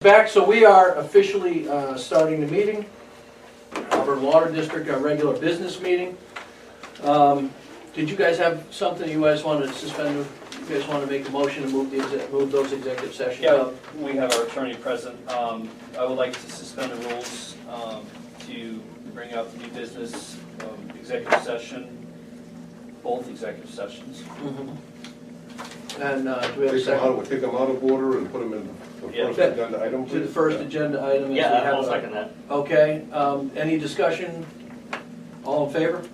Back, so we are officially starting the meeting. Auburn Water District, our regular business meeting. Did you guys have something you guys wanted to suspend? You guys want to make a motion to move those executive sessions? Yeah, we have our attorney present. I would like to suspend the rules to bring up new business, executive session, both executive sessions. Mm-hmm. And do we have a second? Take them out of order and put them in the first agenda item, please? To the first agenda item. Yeah, I'll second that. Okay, any discussion? All in favor?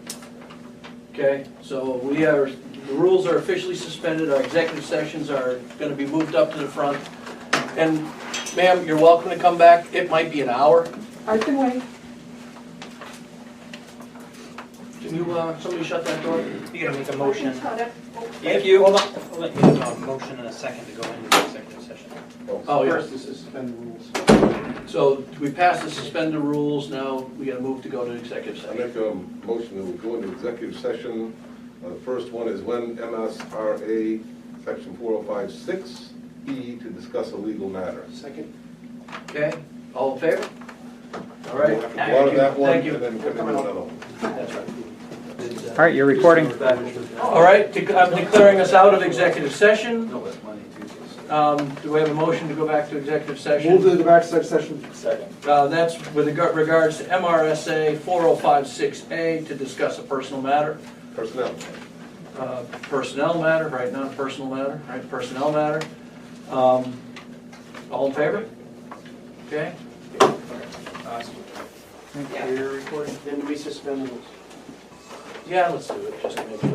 Okay, so the rules are officially suspended. Our executive sessions are going to be moved up to the front. And ma'am, you're welcome to come back. It might be an hour. I can wait. Can you, somebody shut that door? You're gonna make a motion. Thank you. Hold on. I'll let you make a motion in a second to go into the executive session. Oh, yeah. First is to suspend the rules. So we passed the suspend the rules. Now we got to move to go to executive I session. make a motion that we go into executive session. The first one is when MSRA section 4056E to discuss a legal matter. Second. Okay, all in favor? All right. Go to that one Thank you. and then come into another one. That's right. All right, you're recording. All right, I'm declaring us out of executive session. Do we have a motion to go back to executive session? Move to go back to session. Second. That's with regards to MRSA 4056A to discuss a personal matter. Personnel. Personnel matter, right, not personal matter, right, personnel matter. All in favor? Okay. You're recording? Then do we suspend the rules? Yeah, let's do it, just to make sure.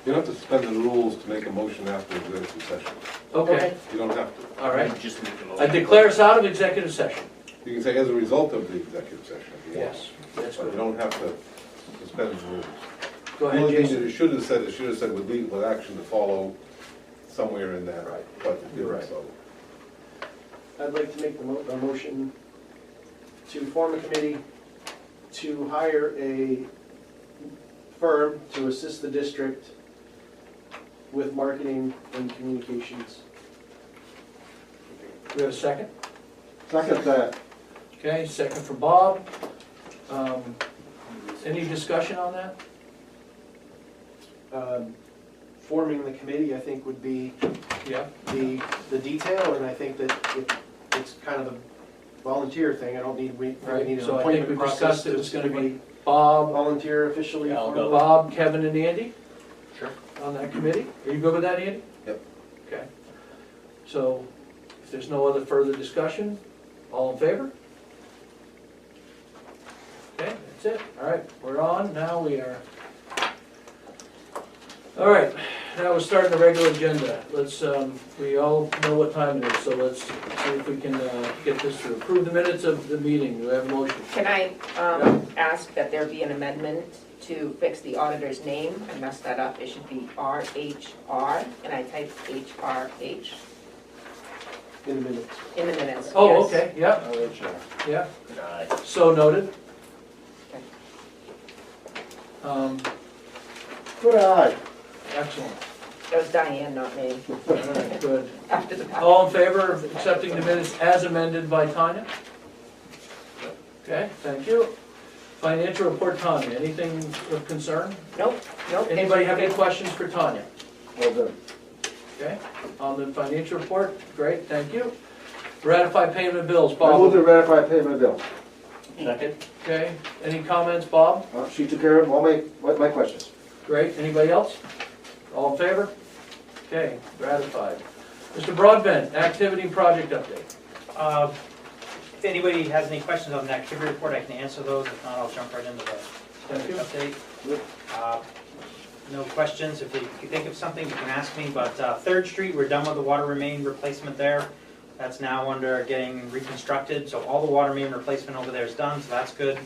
You don't have to suspend the rules to make a motion after executive session. Okay, You don't have to. all right. Just make the motion. I declare us out of executive session. You can say as a result of the executive session if you want. Yes, that's But you good. don't have to suspend the rules. Go The ahead, only thing that Jason. it should have said with legal action to follow somewhere in that. Right. But it You're didn't, right. so. I'd like to make a motion to form a committee to hire a firm to assist the district with marketing and communications. Do we have a second? Second that. Okay, second for Bob. Any discussion on that? Forming the committee, I think, would be Yeah. the detail, and I think that it's kind of a volunteer thing. I don't need, we Right, need an so I think appointment we process. discussed it was gonna be Bob, Volunteer officially. Yeah, I'll go. Bob, Kevin, and Andy Sure. on that committee. Are you good with that, Andy? Yep. Okay. So, if there's no other further discussion, all in favor? Okay, that's it. All right, we're on. Now we are. All right, now we're starting the regular agenda. Let's, we all know what time it is, so let's see if we can get this through. Approve the minutes of the meeting. Do we have a motion? Can I ask that there be an amendment to fix the auditor's name? I messed that up. It should be RHR, and I typed HRH In a minute. in the minutes. Oh, Yes. okay, yeah, yeah. Good eye. So noted. Good eye. Excellent. That was Diane, not me, All right, good. after the fact. All in favor of accepting the minutes as amended by Tanya? Okay, thank you. Financial report, Tanya, anything of concern? Nope. Anybody have any questions for Tanya? Well done. Okay, on the financial report, great, thank you. Ratify payment of bills, I move Bob. to ratify payment of bill. Second. Okay, any comments, Bob? She took care of all my questions. Great, anybody else? All in favor? Okay, ratified. Mr. Broadbent, activity and project update. If anybody has any questions on the activity report, I can answer those. If not, I'll jump right into the Thank you. update. No questions. If you think of something, you can ask me. But 3rd Street, we're done with the water main replacement there. That's now under getting reconstructed. So all the water main replacement over there is done, so that's good.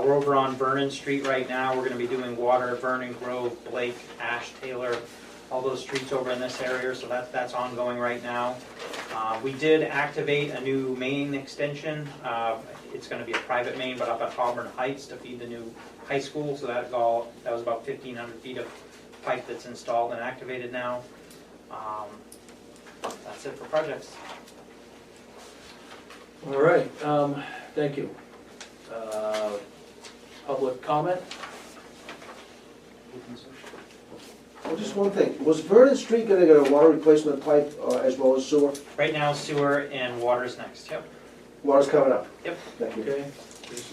We're over on Vernon Street right now. We're going to be doing water, Vernon, Grove, Blake, Ash, Taylor, all those streets over in this area, so that's ongoing right now. We did activate a new main extension. It's going to be a private main, but up at Auburn Heights to feed the new high school, so that was about 1,500 feet of pipe that's installed and activated now. That's it for projects. All right, thank you. Public comment? Well, just one thing, was Vernon Street gonna get a water replacement pipe as well as sewer? Right now, sewer and water's next, yep. Water's coming up? Yep. Thank you. Okay, there's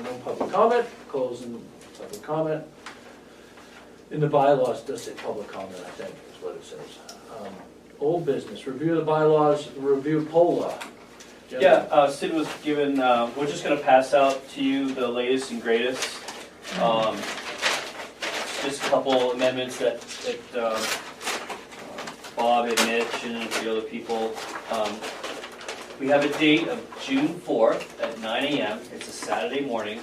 no public comment, closing public comment. In the bylaws, it does say public comment, I think, is what it says. Old business, review the bylaws, review POLA. Yeah, Sid was given, we're just gonna pass out to you the latest and greatest. Just a couple amendments that Bob and Mitch and a few other people. We have a date of June 4th at 9 AM. It's a Saturday morning,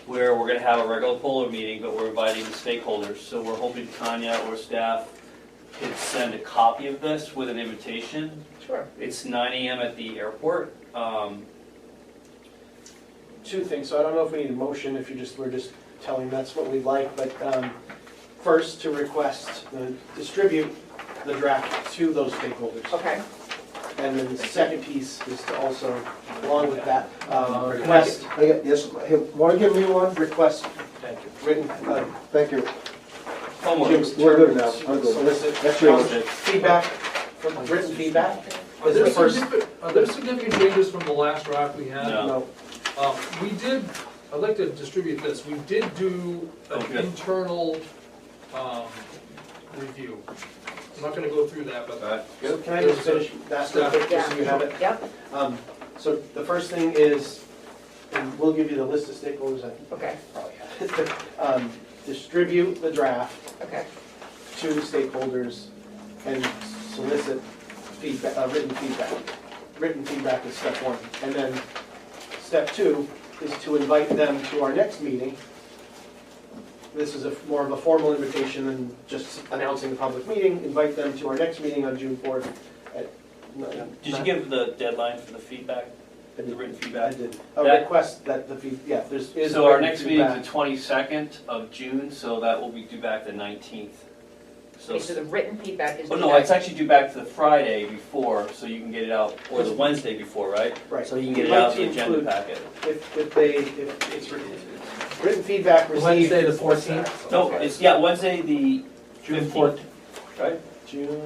where we're gonna have a regular POLA meeting, but we're inviting the stakeholders. So we're hoping Tanya or staff could send a copy of this with an invitation. Sure. It's 9 AM at the airport. Two things, so I don't know if we need a motion, if we're just telling that's what we'd like, but first, to request, distribute the draft to those stakeholders. Okay, And then the second piece is to also, along with that, request, Yes, hey, wanna give me one? request Thank you. written, Thank you. Homework. Jim's We're good term, now. I'm good. solicit That's yours. feedback, written feedback. Are Is it there first? significant changes from the last draft we had? No. We did, I'd like to distribute this, we did do an Okay. internal review. I'm not gonna go through that, but So can I just finish that real quick, just so you have it? yep, So the first thing is, and we'll give you the list of stakeholders, I okay, probably have it. Distribute the draft okay, to stakeholders and solicit feedback, written feedback. Written feedback is step one. And then step two is to invite them to our next meeting. This is more of a formal invitation than just announcing the public meeting. Invite them to our next meeting on June 4th at 9. Did you give the deadline for the feedback, the written I feedback? did. A That- request that is. So our written next meeting is feedback. the 22nd of June, so that will be due back the 19th. okay, so the written feedback is. Oh, no, it's actually due back to the Friday before, so you can get it out, or the Wednesday before, right? Right. So you can get it We'd like out in the to agenda include- packet. If it's written feedback received. Wednesday, the 14th? No, it's, yeah, Wednesday, the June 15th, 14th. right? June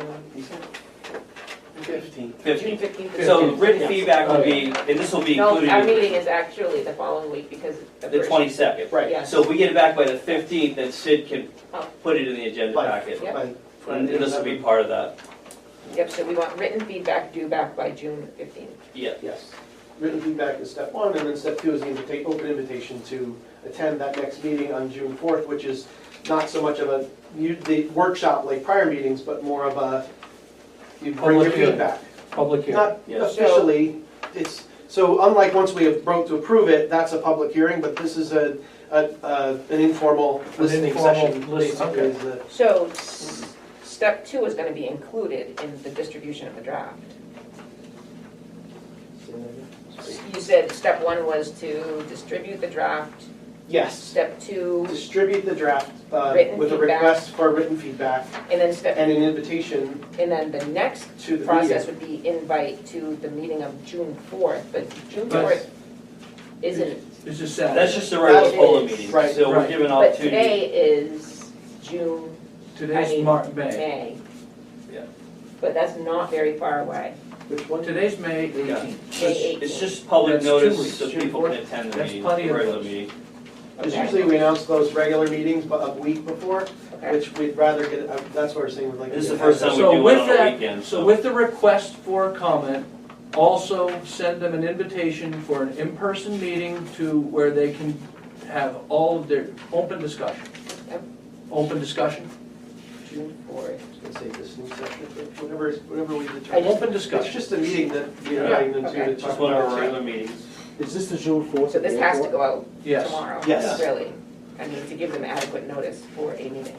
15th. 15th. 15th. So written Yeah. feedback will be, and this will be No, included our in meeting is actually the following week because the the first. 22nd. Right. Yeah. So if we get it back by the 15th, then Sid can Oh. put it in the agenda By- packet. Yep. by And this will be Friday, part of that. Yep, so we want written feedback due back by June 15th. Yeah. Yes. Written feedback is step one, and then step two is the open invitation to attend that next meeting on June 4th, which is not so much of the workshop like prior meetings, but more of you bring your Public hearing. feedback. Public hearing. Not Yes. officially, so unlike once we vote to approve it, that's a public hearing, but this is an informal listening informal session, listening, basically. is the- So step two is gonna be included in the distribution of the draft. You said step one was to distribute the draft, Yes, step two, distribute the draft Written with a feedback. request for written feedback and then and an invitation and then the next to the process meeting. would be invite to the meeting of June 4th, but June But- 4th isn't, It's just Saturday. That's just a regular That POLA is- meeting, right, so we're right. giving but opportunity. today is June, Today's May. May. Yeah. But that's not very far away. Which one? Today's May 18th. Yeah. It's just public That's 2 notice weeks, so June people can 4th. attend the That's meeting, plenty the of regular notice. meeting. Because Okay. usually we announce those regular meetings but a week before, Okay. which we'd rather get, that's what we're saying, we'd like to This is get the first ahead time of we So do with it on a that, weekend, so so. with the request for comment, also send them an invitation for an in-person meeting to where they can have all of their open discussion. Yep. Open discussion, June 4th. Let's say this new section, whatever we I determine. just- open It's discussion. just a meeting that we're inviting them Okay. to Just talk one of our about. regular meetings. Is this the June 4th? So this has to go out Yes. tomorrow, Yes. really. I mean, to give them adequate notice for a meeting.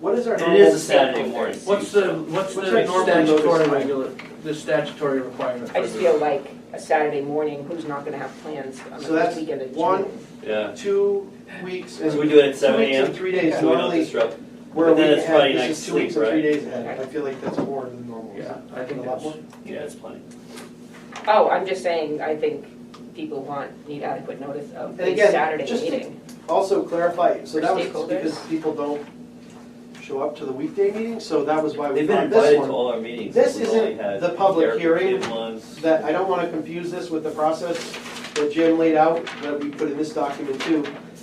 What is our And it normal? is a Saturday morning. What's the What's our normal statutory notice? the statutory requirement? I just feel like a Saturday morning, who's not gonna have plans on So the that's first weekend of June? one- Yeah. 2 weeks and. So we do it at 7 2 weeks a.m.? and 3 days, So we don't normally, disrupt. we're a But then week it's Friday ahead, night this is 2 weeks sleep, and 3 right? days ahead. I feel like that's more than normal. Yeah, I think A lot that's, more? Yeah, it's plenty. Oh, I'm just saying, I think people need adequate notice of And the again, Saturday just to- meeting. Also clarify, so For that was stakeholders? because people don't show up to the weekday meeting, so that was why we They've been brought this invited to one. all our meetings. This We've only isn't had the public therapy hearing kid ones. That, I don't wanna confuse this with the process that Jim laid out, that we put in this document too,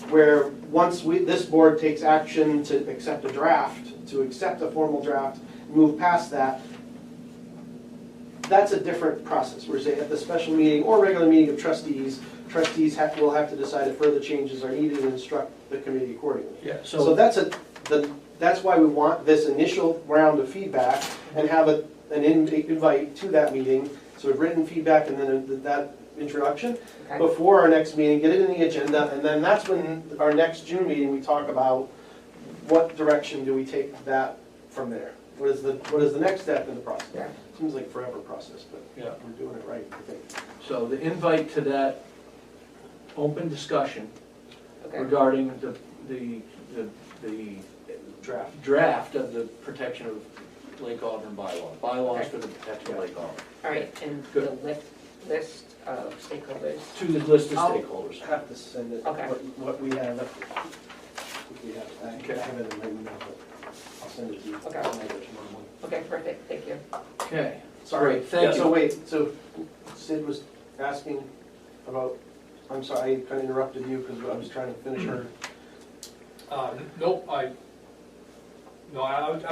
where once this board takes action to accept a draft, to accept a formal draft, move past that, that's a different process. We're saying at the special meeting or regular meeting of trustees, will have to decide if further changes are needed and instruct the committee accordingly. Yeah, So that's why we want this initial round of feedback and have an invite to that meeting, sort of written feedback and then that introduction Okay. before our next meeting, get it in the agenda, and then that's when our next June meeting, we talk about what direction do we take that from there? What is the next step in the process? Yeah. Seems like forever process, but Yeah. we're doing it right, I think. So the invite to that open discussion Okay. regarding the draft of the protection of Lake Auburn bylaws Okay. for the protection of Lake Auburn, All right, and Good. the list of stakeholders. to the list of I'll- stakeholders. Have to send it, Okay. what we have. What we have, I have it in my email, but I'll send it to you. Okay. I'll make it tomorrow morning. Okay, perfect, thank you. Okay, Sorry, great, thank So you. wait, so Sid was asking about, I'm sorry, I kind of interrupted you because I was trying to finish her. Nope, I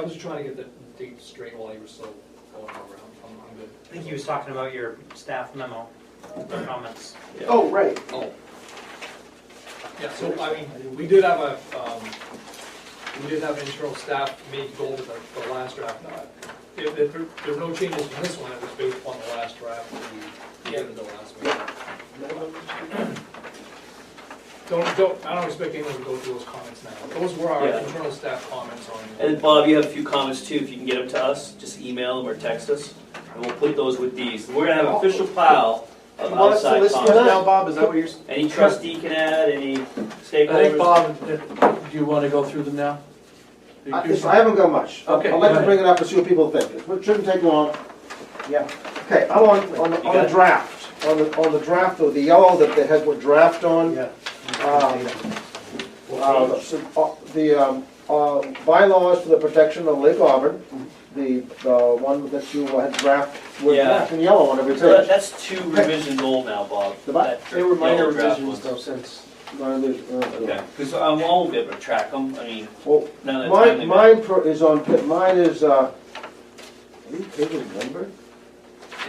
was trying to get the date straight while you were still going over. I'm good. I think he was talking about your staff memo comments. Oh, right. Oh. Yeah, so, I mean, we did have an internal staff meeting to go over the last draft. If there were no changes in this one, it was based upon the last draft that we did at the last meeting. I don't expect anyone to go through those comments now. Those were our Yeah. internal staff comments on. And Bob, you have a few comments too, if you can get them to us, just email them or text us, and we'll put those with these. We're gonna have an official pile of You want us to outside list those comments. now, Bob, is that what you're? Any trustee can add, any I think, stakeholders. Bob, do you want to go through them now? I haven't got much. Okay, I'd like go to ahead. bring it up and see what people think. It shouldn't take long. Yeah. Okay, I'm on got the it? draft, on the draft of the yellow that they had with draft on. Yeah. The bylaws for the protection of Lake Auburn, the one that you had draft with Yeah. draft in yellow on every So page. that's 2 revisions old now, Bob. The what? That They were minor yellow draft revisions ones. though since. Okay, because I won't be able to track them, I mean, Well, none of the time they mine is on, mine is, number?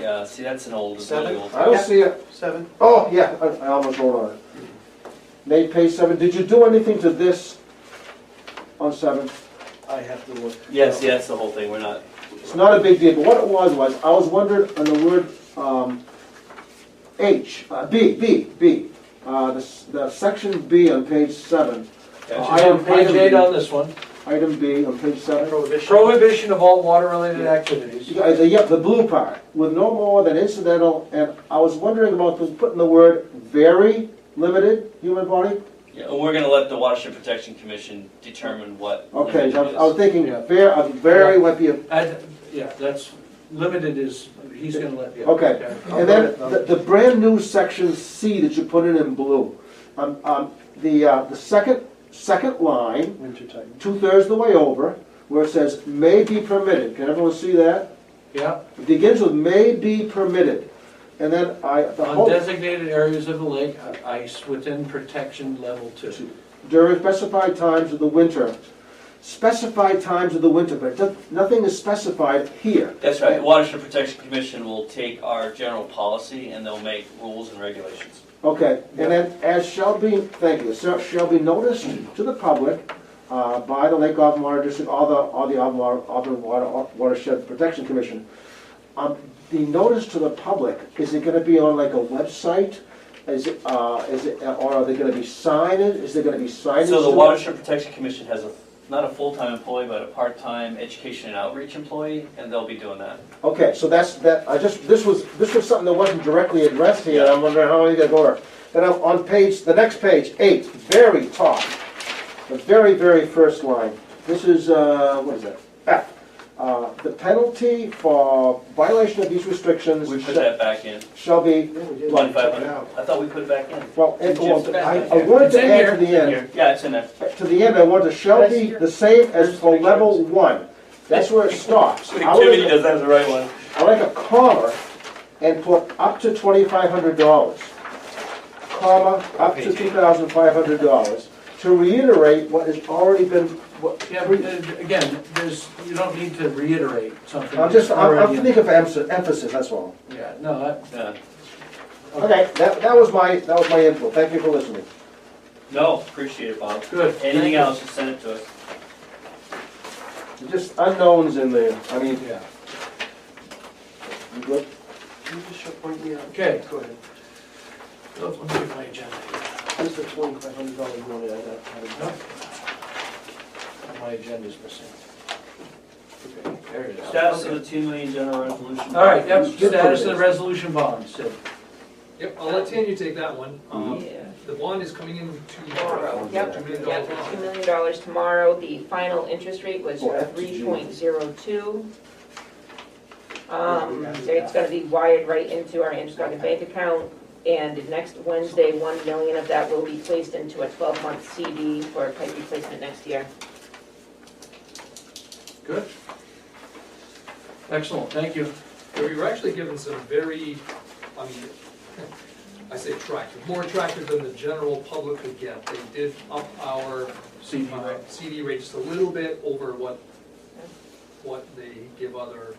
Yeah, see, that's an old, it's really 7? old. I don't see it. 7? Oh, yeah, I almost wrote on it. Made page 7. Did you do anything to this on 7? I have to look. Yes, yeah, that's the whole thing, we're not, It's not a big deal, but what it was, I was wondering on the word B. The section B on page 7. On page 8 on this one, Item B on page 7. prohibition of all water-related activities. The blue part, with no more than incidental, and I was wondering about putting the word very limited human body. yeah, and we're gonna let the Watershed Protection Commission determine what Okay, limited I was is. thinking Yeah. very might be a, Yeah, that's, limited is, he's going to let you. okay. And then the brand new section C that you put in blue. The second line, Winter time. 2/3 of the way over, where it says may be permitted. Can everyone see that? Yeah, It begins with may be permitted. And then the on whole, designated areas of the lake, ice within protection level 2. during specified times of the winter. Specified times of the winter, but nothing is specified here. That's right, the Watershed Protection Commission will take our general policy and they'll make rules and regulations. Okay, and then as shall be, thank you, shall be noticed to the public by the Lake Auburn Water District, or the Auburn Watershed Protection Commission. The notice to the public, is it gonna be on like a website? Or are they gonna be signed? Is there gonna be signage? So the to it? Watershed Protection Commission has not a full-time employee, but a part-time education and outreach employee, and they'll be doing that. Okay, so this was something that wasn't directly addressed here, I'm wondering how you gonna go there. Then on the next page, 8, very top, the very first line, this is, what is that? F. the penalty for violation of these restrictions We put that back in, shall be, Yeah, we did. 2,500. I thought we put it back in. well, I wanted It's to in add here. to the end. Here, yeah, it's in there. To the end, I want to shall be the same as for level 1. That's where it stops. I would Timothy like- does have the right one. I like a comma and put up to $2,500. Comma, up to $2,500, to reiterate what has already been, what. Yeah, but, again, you don't need to reiterate something. I'm that's already in- thinking of emphasis, that's all. Yeah, no, Yeah. Okay, that was my input, thank you for listening. No, appreciate it, Bob. good. Thank Anything you. else, just send it to us. Just unknowns in there, I mean, Yeah, you good? You just should point me out. okay. Go ahead. Let me get my agenda. Where's the $2,500 money I got? No. My agenda's missing. Okay, there it is. Status of the 2 million general resolution. All right, yep, status of the resolution bonds, Sid. Yep, I'll let Tanya take that one. Yeah. The bond is coming in Tomorrow, yep, $2 million yep, bond. $2 million tomorrow. The final interest rate was Oh, that's June. 3.02. It's gonna be wired right into our Interstock bank account, and next Wednesday, 1 million of that will be placed into a 12-month CD for pipe replacement next year. Good. Excellent, thank you. We were actually given some very, I mean, I say attractive, more attractive than the general public could get. They did up our CD rate. CD rate just a little bit over what they give other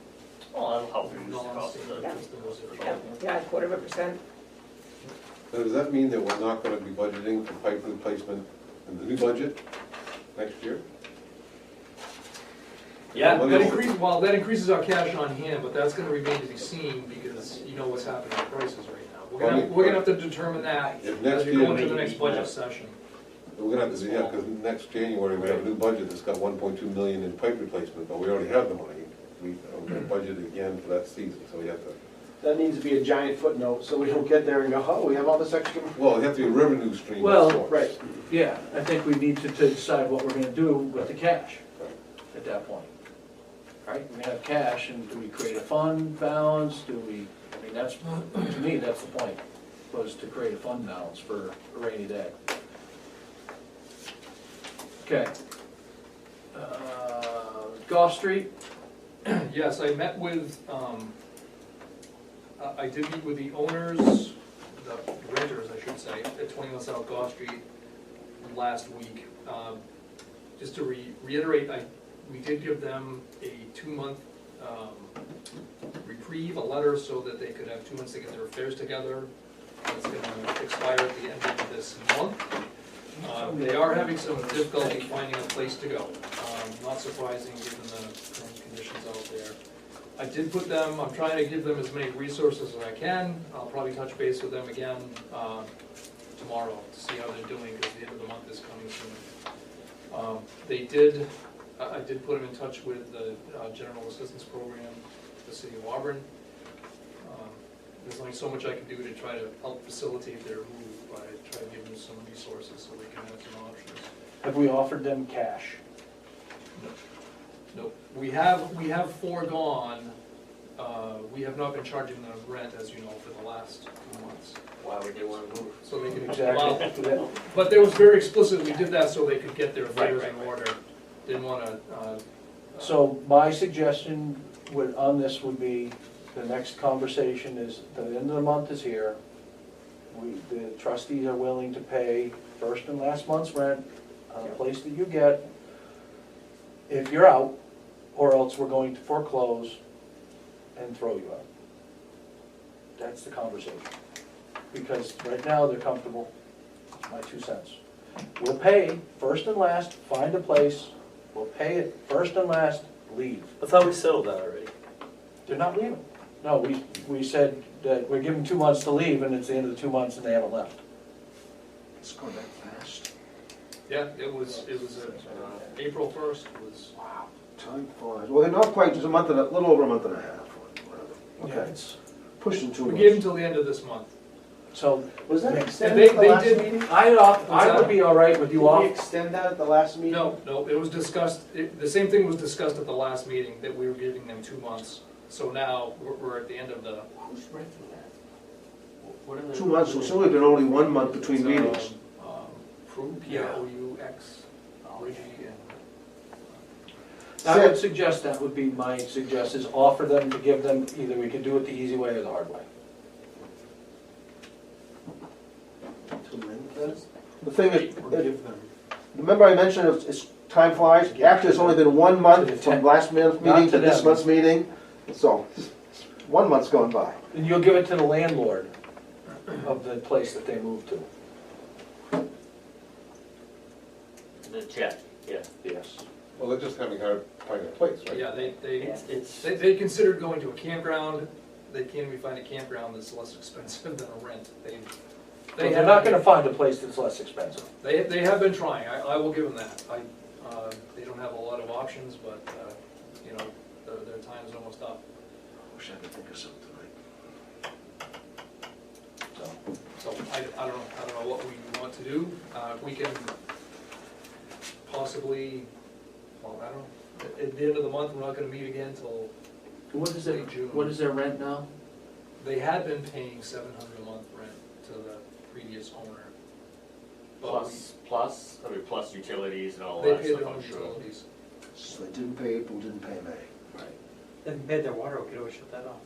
Oh, that'll help reduce the cost non-state of the. customers. Yeah, 0.25%. Now, does that mean that we're not gonna be budgeting for pipe replacement in the new budget next year? Yeah, That increases our cash on hand, but that's gonna remain to be seen because you know what's happening with prices right now. We're gonna have to determine that If as next we go year, into the next budget session. we're gonna have to, yeah, because next January, we have a new budget that's got 1.2 million in pipe replacement, but we already have the money. We're gonna budget again for that season, so we have to, That needs to be a giant footnote, so we don't get there and go, oh, we have all this extra. well, it has to be a revenue stream. Well, of sorts. Right. Yeah, I think we need to decide what we're gonna do with the cash at that point. Right, we have cash, and do we create a fund balance, I mean, that's, to me, that's the point, was to create a fund balance for a rainy day. Okay. Gulf Street, Yes, I met with, I did meet with the owners, the renters, I should say, at 21 South Gough Street last week. Just to reiterate, we did give them a 2-month reprieve, a letter, so that they could have 2 months to get their affairs together. It's gonna expire at the end of this month. They are having some difficulty finding a place to go. Not surprising given the current conditions out there. I did put them, I'm trying to give them as many resources as I can. I'll probably touch base with them again tomorrow to see how they're doing, because the end of the month is coming soon. I did put them in touch with the General Assistance Program, the City of Auburn. There's only so much I can do to try to help facilitate their move, by trying to give them some resources so they can have some options. have we offered them cash? Nope. We have foregone, we have not been charging them rent, as you know, for the last 2 months. Why would they wanna move? So they can, Exactly. well, but there was very explicit, we did that so they could get their affairs Right, in right. order. Didn't wanna, So my suggestion on this would be, the next conversation is, the end of the month is here. The trustees are willing to pay first and last month's rent on a place that you get if you're out, or else we're going to foreclose and throw you out. That's the conversation. Because right now, they're comfortable, my 2 cents. We'll pay first and last, find a place, we'll pay it first and last, leave. I thought we settled that already. They're not leaving. No, we said that we're giving 2 months to leave, and it's the end of the 2 months and they haven't left. It's going that fast. yeah, it was April 1st was, Wow. Time flies. Well, they're not quite, just a little over a month and a half. Yeah, Okay, it's, pushing 2 we months. gave them till the end of this month. So Was that And extended at the they last did- meeting? I would be all right with Did you we off. extend that at the last meeting? No, it was discussed, the same thing was discussed at the last meeting, that we were giving them 2 months. So now, we're at the end of the. Who's renting that? What are the? 2 months, so it's only been only 1 month between meetings. P-R-O-U-X, Reggie and. I would suggest that would be my suggestion, is offer them to give them, either we could do it the easy way or the hard way. To rent this? The thing is, Or give them? remember I mentioned it's time flies? Actually, it's only been 1 month from last month's Not meeting to to this them. month's meeting, so 1 month's gone by. And you'll give it to the landlord of the place that they moved to. The check, yeah. Yes. Well, they're just having hard finding a place, right? Yeah, It's, they considered going to a campground. They can't even find a campground that's less expensive than a rent. They're not gonna find a place that's less expensive. They have been trying, I will give them that. They don't have a lot of options, but, you know, their time is almost up. Wish I could think of something tonight. So I don't know what we want to do. We can possibly, well, I don't know, at the end of the month, we're not gonna meet again till What is it, late June. what is their rent now? They had been paying $700 a month rent to the previous owner. But plus utilities and all they that paid stuff, their own I'm sure. utilities. So they didn't pay April, didn't pay May. They haven't paid their water, we could always shut that off.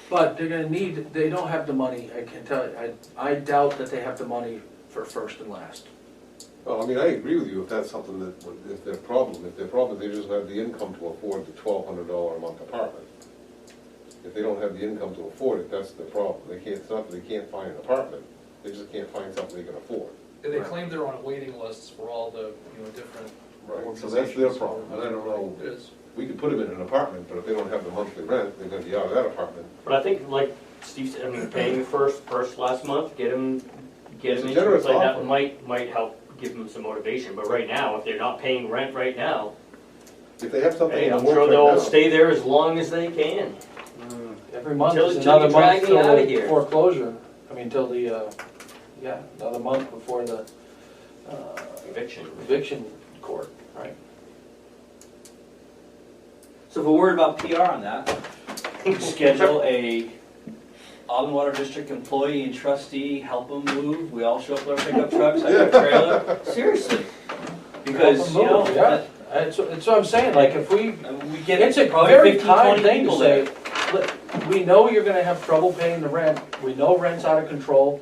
But they're gonna need, they don't have the money, I can tell you, I doubt that they have the money for first and last. Well, I mean, I agree with you if that's something that, if their problem, they just have the income to afford the $1,200 a month apartment. If they don't have the income to afford it, that's the problem. It's not that they can't find an apartment, they just can't find something they can afford. And they Right. claim they're on waiting lists for all the, different Right, so that's their problem, and I don't know, It is. we could put them in an apartment, but if they don't have the monthly rent, they're gonna be out of that apartment. But I think, like Steve said, I mean, paying the first last month, get them It's a into generous it like that offer. might help give them some motivation. But right now, if they're not paying rent right now, If they have something hey, that I'm works sure right they'll now. stay there as long as they can. Every month Until- is until another you month drag me till outta the here. foreclosure, I mean, till the, another month before the eviction court, right? So if we're worried about PR on that, schedule a Auburn Water District employee and trustee, help them move, we all show up with our pickup trucks, I got a trailer, seriously. Because, you know, Yeah, that's what I'm saying, like, if we, we get it's a probably very 15, kind 20 thing to people say, there. look, we know you're gonna have trouble paying the rent, we know rent's out of control.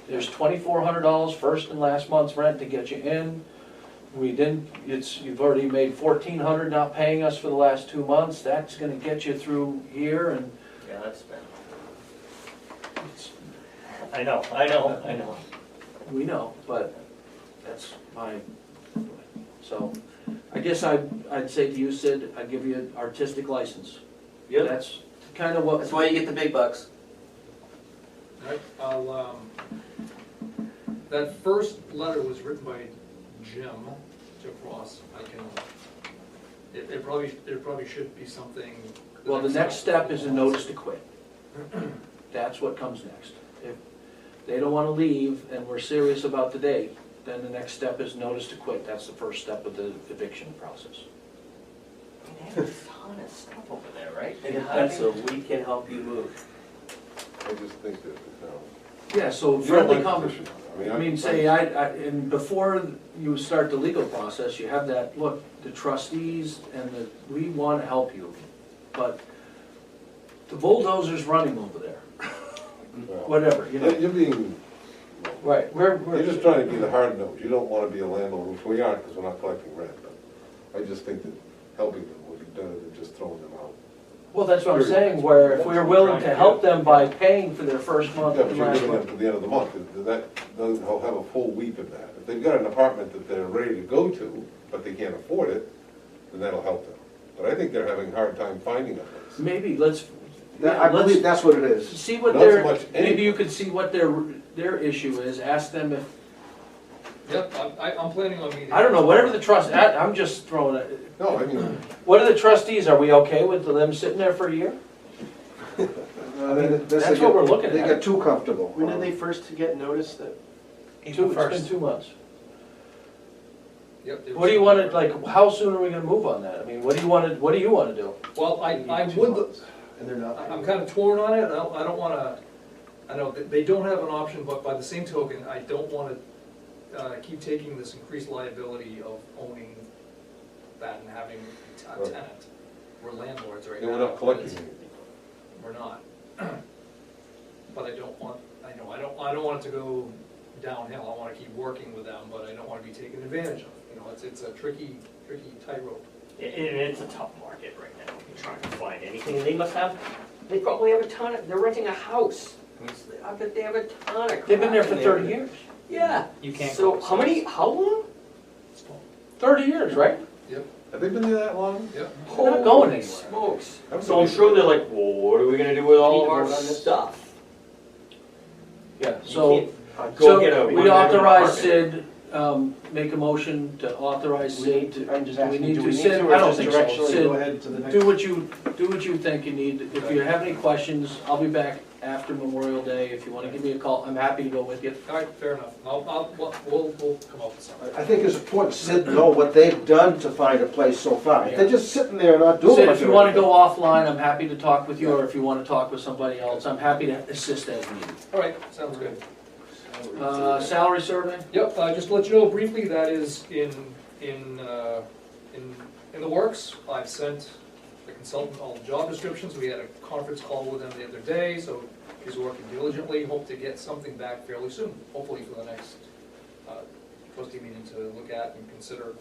There's $2,400 first and last month's rent to get you in. We didn't, you've already made $1,400 not paying us for the last 2 months, that's gonna get you through here, and Yeah, that's bad. it's, I know. we know, but that's my, so, I guess I'd say to you, Sid, I'd give you an artistic license. Yep. That's kind of what. That's why you get the big bucks. Right, that first letter was written by Jim to Ross. It probably should be something. Well, the next step is a notice to quit. That's what comes next. If they don't want to leave and we're serious about the date, then the next step is notice to quit. That's the first step of the eviction process. They have a ton of stuff over there, right? And So we can help you move. I just think that, Yeah, so you don't friendly like conversation. position. I mean, say, and before you start the legal process, you have that, look, the trustees and we want to help you, but the bulldozer's running over there, Well, whatever, you know. You're being, Right, you're just trying to be the hard nose. You don't want to be a landlord, which we aren't because we're not collecting rent. But I just think that helping them would be better than just throwing them out. well, that's what I'm saying, where if we're willing to help them by paying for their first month Yeah, but and you're last giving them month. to the end of the month. That doesn't, they'll have a full week of that. If they've got an apartment that they're ready to go to, but they can't afford it, then that'll help them. But I think they're having a hard time finding a place. Maybe, let's, I believe that's what it is. see what Not so their, much maybe you could see what their issue is, ask them if, Yep, I'm planning on meeting. I don't know, whatever the trust, I'm just throwing it. No, I mean, What are the trustees, are we okay with them sitting there for a year? That's what we're looking They at. get too comfortable. When did they first get notice that? It's April been 1st. 2 months. Yep. What do you want to, like, how soon are we gonna move on that? I mean, what do you want to do? Well, I 2 would, months, and they're not. I'm kind of torn on it, I don't wanna, I know that they don't have an option, but by the same token, I don't wanna keep taking this increased liability of owning that and having a tenant. We're landlords right Yeah, now. we're not collecting but anything. We're not. But I don't want, I don't want it to go downhill, I wanna keep working with them, but I don't wanna be taken advantage of. You know, it's a tricky tightrope. And it's a tough market right now, you're trying to find anything, and they probably have a ton of, they're renting a house. I bet they have a ton of crap. They've been there for in 30 years. Yeah. You can't So go how long? 30 years, right? Have they been there that long? Yep. They're not going Holy anywhere. smokes. I'm So I'm pretty sure they're like, well, what are we gonna do with all of our Need to vote on this? stuff? Yeah, You so, can't Go get a so we one-bedroom authorize apartment. Sid, make a motion to authorize Sid to, I'm just do we asking, need do to, we need Sid, to, or I don't just think so. directionally Sid, go ahead to the next? do what you think you need. If you have any questions, I'll be back after Memorial Day. If you wanna give me a call, I'm happy to go with you. All right, fair enough, we'll come up with something. I think it's important Sid to know what they've done to find a place so far. If they're just sitting there not doing Sid, much if of you wanna anything. go offline, I'm happy to talk with you, or if you wanna talk with somebody else, I'm happy to assist as needed. All right, sounds good. Salary survey? Yep, just to let you know briefly, that is in the works. I've sent the consultant all the job descriptions, we had a conference call with them the other day, so she's working diligently, hope to get something back fairly soon, hopefully for the next trustee meeting to look at and consider,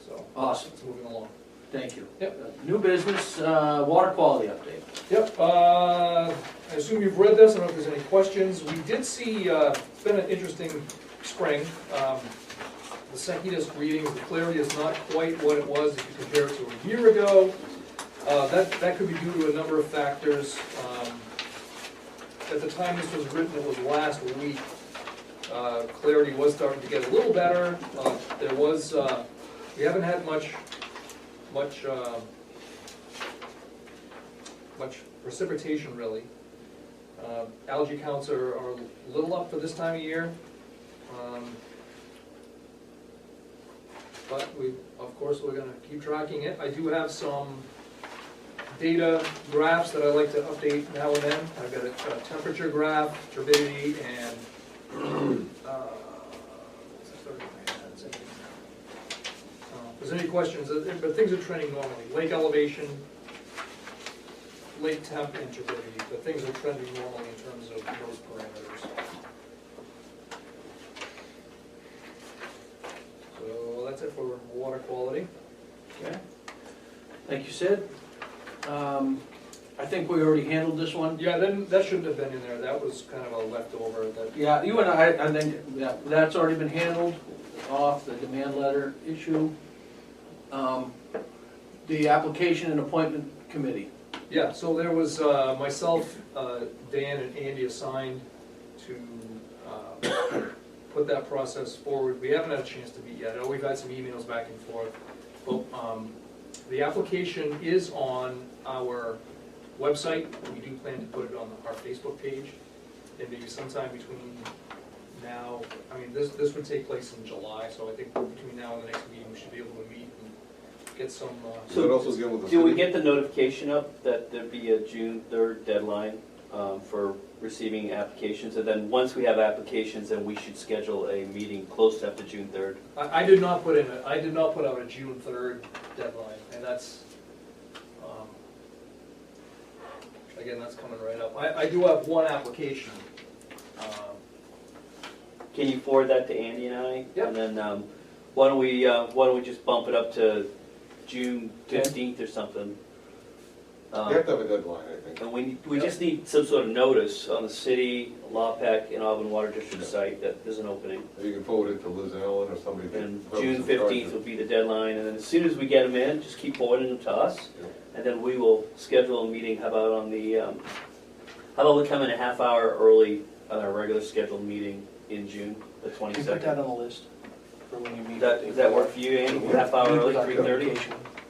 so. Awesome. It's moving along. Thank you. Yep. New business, water quality update. Yep, I assume you've read this, I don't know if there's any questions. We did see, it's been an interesting spring. The St. readings, the clarity is not quite what it was if you compare it to a year ago. That could be due to a number of factors. At the time this was written, it was last week. Clarity was starting to get a little better. There was, we haven't had much precipitation really. Algae counts are a little up for this time of year. But of course, we're gonna keep tracking it. I do have some data graphs that I like to update now and then. I've got a temperature graph, turbidity, and, if there's any questions, but things are trending normally. Lake elevation, lake temp, and turbidity, but things are trending normally in terms of those parameters. So that's it for water quality. Okay. Thank you, Sid. I think we already handled this one. Yeah, then, that shouldn't have been in there, that was kind of a leftover that. Yeah, you and I think, yeah, that's already been handled off, the demand letter issue. The application and appointment committee. Yeah, so there was myself, Dan, and Andy assigned to put that process forward. We haven't had a chance to meet yet. I know we've had some emails back and forth. But the application is on our website. We do plan to put it on our Facebook page. And maybe sometime between now, I mean, this would take place in July, so I think between now and the next meeting, we should be able to meet and get some. Does it also deal with the Do we city? get the notification up that there'd be a June 3rd deadline for receiving applications? And then once we have applications, then we should schedule a meeting close after June 3rd? I did not put out a June 3rd deadline, and that's, again, that's coming right up. I do have one application. Can you forward that to Andy and I? Yep. And then why don't we just bump it up to June 15th or something? You have to have a deadline, I think. And we just need some sort of notice on the city, LawPac, and Auburn Water District site that there's an opening. You can forward it to Liz Allen or somebody. And whoever's June in charge of 15th it. will be the deadline, and then as soon as we get them in, just keep forwarding them to us. Yeah. And then we will schedule a meeting, how about on the, how about we come in a half hour early on our regular scheduled meeting in June, the Can you put 22nd? that on the list for when you meet? Does that work for you, Andy? Half hour early, 3:30?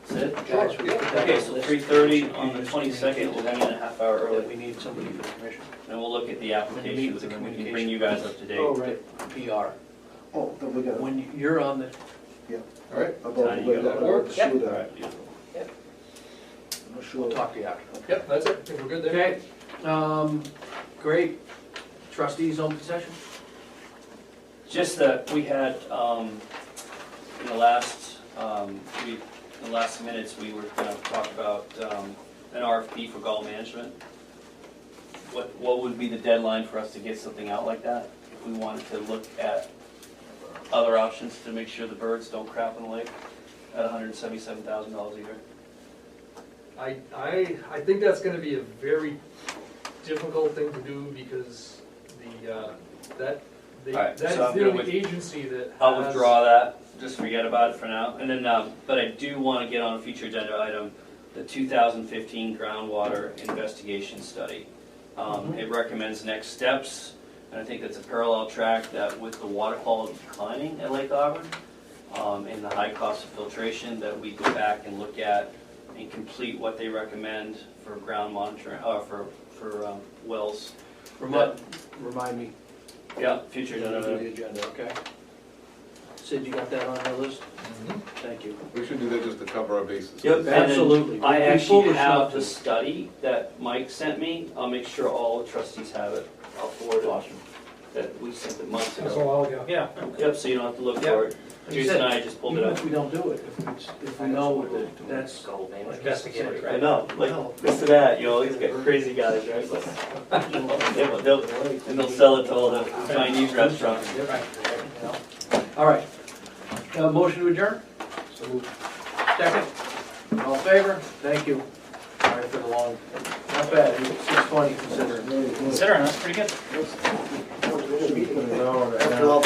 That's it? Guys, we put that Okay, on so the list. 3:30 on the 22nd, we'll be in a half hour That early. we need somebody for the commission. And we'll look at the applications and then we can bring you guys up to date. Oh, right, PR. Oh, then we got, When you're on the, All right, about, you got about the shoe All there. right, beautiful. I'm sure. we'll talk to you after. Yep, that's it, I think we're good there. Okay, great. Trustees open session? Just that we had, in the last, in the last minutes, we were gonna talk about, an RFP for gull management. What would be the deadline for us to get something out like that? If we wanted to look at other options to make sure the birds don't crap in the lake at $177,000 a year? I think that's gonna be a very difficult thing to do because Alright, that's so I'm the gonna only agency that has. I'll withdraw that, just forget about it for now. And then, but I do want to get on a future agenda item, the 2015 groundwater investigation study. It recommends next steps, and I think that's a parallel track that with the water quality declining at Lake Auburn, and the high cost of filtration, that we go back and look at and complete what they recommend for ground monitoring, for wells. Remind me. Yeah, future Do agenda. the agenda, okay? Sid, you got that on your list? Mhm. Thank you. we should do that just to cover our bases. Yep, and then Absolutely. I We'd be actually foolish not have to. the study that Mike sent me. I'll make sure all the trustees have it. I'll forward it. That we sent it months That's a ago. while ago. Yeah. Yep, so you don't have to look Yep. for it. Like you Jason and said, I just pulled it Even up. if we don't do it, if we know that that's. Investigate it, I right? know, like this and that, you know, these got crazy guys, right? But and they'll sell it to all the Chinese restaurants. All right. Motion to adjourn? Second? All in favor? Thank you. Sorry for the long, not bad, 6:20 considering. Considering, that's pretty good. Put it on right now.